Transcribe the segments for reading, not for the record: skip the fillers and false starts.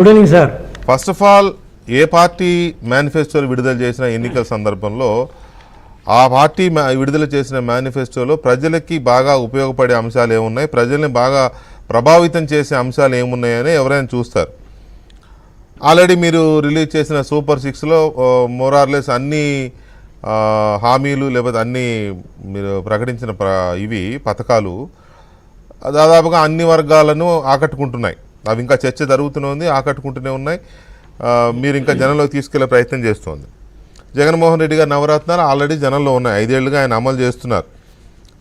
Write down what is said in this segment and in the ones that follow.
Good evening sir. First of all ఏ party మేనిఫెస్టోలు విడుదల చేసిన ఎన్నికల సందర్భంలో ఆ పార్టీ విడుదల చేసిన మేనిఫెస్టోలో ప్రజలకి బాగా ఉపయోగపడే అంశాలు ఏమున్నాయి, ప్రజల్ని బాగా ప్రభావితం చేసే అంశాలు ఏమున్నాయని ఎవరైనా చూస్తారు. ఆల్రెడీ మీరు రిలీజ్ చేసిన సూపర్ 6లో మోరార్లెస్ అన్ని హామీలు లేకపోతే అన్ని మీరు ప్రకటించిన ఇవి పథకాలు దాదాపుగా అన్ని వర్గాలను ఆకట్టుకుంటున్నాయి. అవి ఇంకా చర్చ జరుగుతూనే ఉంది, ఆకట్టుకుంటూనే ఉన్నాయి. మీరు ఇంకా జనంలోకి తీసుకెళ్లే ప్రయత్నం చేస్తుంది. జగన్మోహన్ రెడ్డి గారి నవరత్నాలు ఆల్రెడీ జనంలో ఉన్నాయి, 5 ఏళ్లుగా ఆయన అమలు చేస్తున్నారు.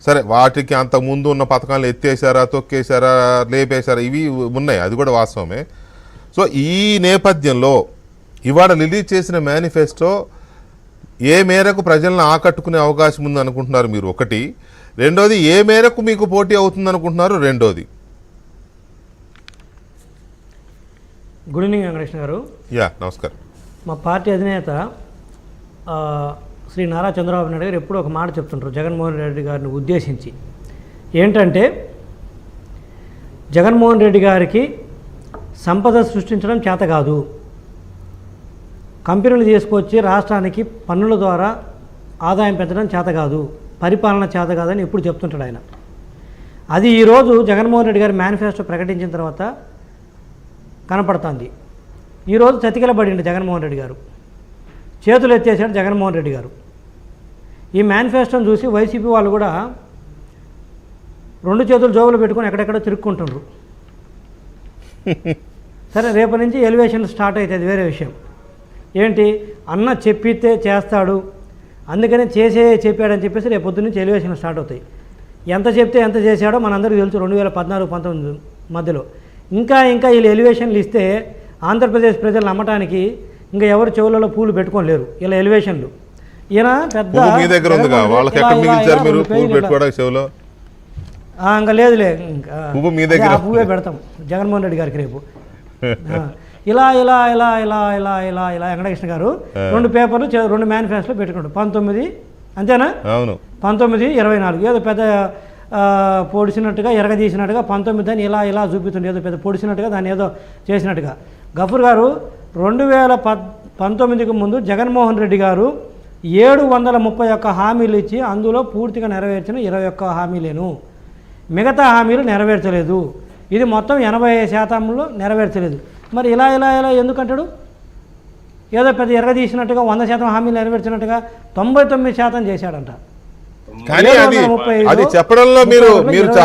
సరే, వాటికి అంత ముందు ఉన్న పథకాలు ఎత్తేసారా, తొక్కేశారా, లేపేశారా, ఇవి ఉన్నాయి, అది కూడా వాస్తవమే. సో ఈ నేపథ్యంలో ఇవాళ రిలీజ్ చేసిన మేనిఫెస్టో ఏ మేరకు ప్రజలను ఆకట్టుకునే అవకాశం ఉంది అనుకుంటున్నారు మీరు? ఒకటి. రెండోది, ఏ మేరకు మీకు పోటీ అవుతుంది అనుకుంటున్నారు? రెండోది. గుడ్ ఈవినింగ్ వెంకటేశ్వర గారు. నమస్కారం. మా పార్టీ అధినేత శ్రీ నారా చంద్రబాబు నాయుడు గారు ఎప్పుడూ ఒక మాట చెప్తుంటారు జగన్మోహన్ రెడ్డి గారిని ఉద్దేశించి. ఏంటంటే, జగన్మోహన్ రెడ్డి గారికి సంపద సృష్టించడం చేత కాదు, కంపెనీలు తీసుకొచ్చి రాష్ట్రానికి పన్నుల ద్వారా ఆదాయం పెంచడం చేత కాదు, పరిపాలన చేత కాదని ఎప్పుడు చెప్తుంటాడు ఆయన. అది ఈరోజు జగన్మోహన్ రెడ్డి గారి మేనిఫెస్టో ప్రకటించిన తర్వాత కనపడుతుంది. ఈరోజు చతికిలబడింది జగన్మోహన్ రెడ్డి గారు, చేతులు ఎత్తేసాడు జగన్మోహన్ రెడ్డి గారు. ఈ మేనిఫెస్టోని చూసి వైసీపీ వాళ్ళు కూడా 2 చేతులు జోబులు పెట్టుకొని ఎక్కడెక్కడో తిరుక్కుంటున్నారు. సరే, రేపటి నుంచి ఎలివేషన్ స్టార్ట్ అవుతుంది, వేరే విషయం. ఏంటి, అన్న చెప్పితే చేస్తాడు, అందుకని చెప్పాడని చెప్పేసి రేపు పొద్దు నుంచి ఎలివేషన్ స్టార్ట్ అవుతాయి. ఎంత చెప్తే ఎంత చేశాడో మనందరికీ తెలుసు. 2014-19 మధ్యలో ఇంకా వీళ్ళు ఎలివేషన్లు ఇస్తే ఆంధ్రప్రదేశ్ ప్రజలు నమ్మటానికి ఇంకా ఎవరు చెవులలో పూలు పెట్టుకోలేరు. ఇలా ఎలివేషన్లు ఈయన పెద్ద ఇంకా లేదులే, ఇంకా పువ్వే పెడతాం జగన్మోహన్ రెడ్డి గారికి రేపు. ఇలా ఇలా ఇలా ఇలా ఇలా ఇలా ఇలా వెంకటకృష్ణ గారు 2 పేపర్లు 2 మేనిఫెస్టోలు పెట్టుకుంటారు. 19 అంతేనా? 19-24 ఏదో పెద్ద పొడిచినట్టుగా ఎరగదీసినట్టుగా 19 అని ఇలా ఇలా చూపిస్తుంది, ఏదో పెద్ద పొడిచినట్టుగా దాన్ని ఏదో చేసినట్టుగా. గఫూర్ గారు 2019కు ముందు జగన్మోహన్ రెడ్డి గారు 731 హామీలు ఇచ్చి అందులో పూర్తిగా నెరవేర్చిన 21 హామీలేను, మిగతా హామీలు నెరవేర్చలేదు. ఇది మొత్తం 80% నెరవేర్చలేదు. మరి ఇలా ఇలా ఇలా ఎందుకంటాడు? ఏదో పెద్ద ఎరగదీసినట్టుగా 100% హామీలు నెరవేర్చినట్టుగా 99% చేశాడంట. కానీ అది చెప్పడంలో మీరు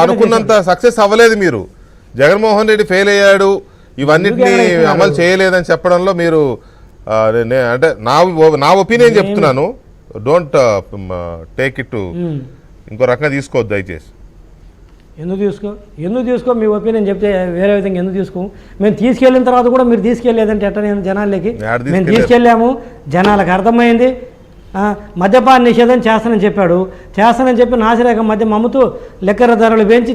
అనుకున్నంత సక్సెస్ అవ్వలేదు. మీరు జగన్మోహన్ రెడ్డి ఫెయిల్ అయ్యాడు, ఇవన్నిటిని అమలు చేయలేదని చెప్పడంలో మీరు అంటే నా ఒపీనియన్ చెప్తున్నాను, డోంట్ టేక్ ఇట్ ఇంకో రకంగా తీసుకోవద్దు దయచేసి. ఎందుకు తీసుకో మీ ఒపీనియన్ చెప్తే వేరే విధంగా ఎందుకు తీసుకో? మేము తీసుకెళ్ళిన తర్వాత కూడా మీరు తీసుకెళ్ళలేదంటే ఎట్లా? నేను జనాలకి మేము తీసుకెళ్ళాము, జనాలకు అర్థమైంది. మద్యపాన నిషేధం చేస్తానని చెప్పాడు, చేస్తానని చెప్పి నాసిరకం మద్యం అమ్ముతూ లెక్కర ధరలు పెంచి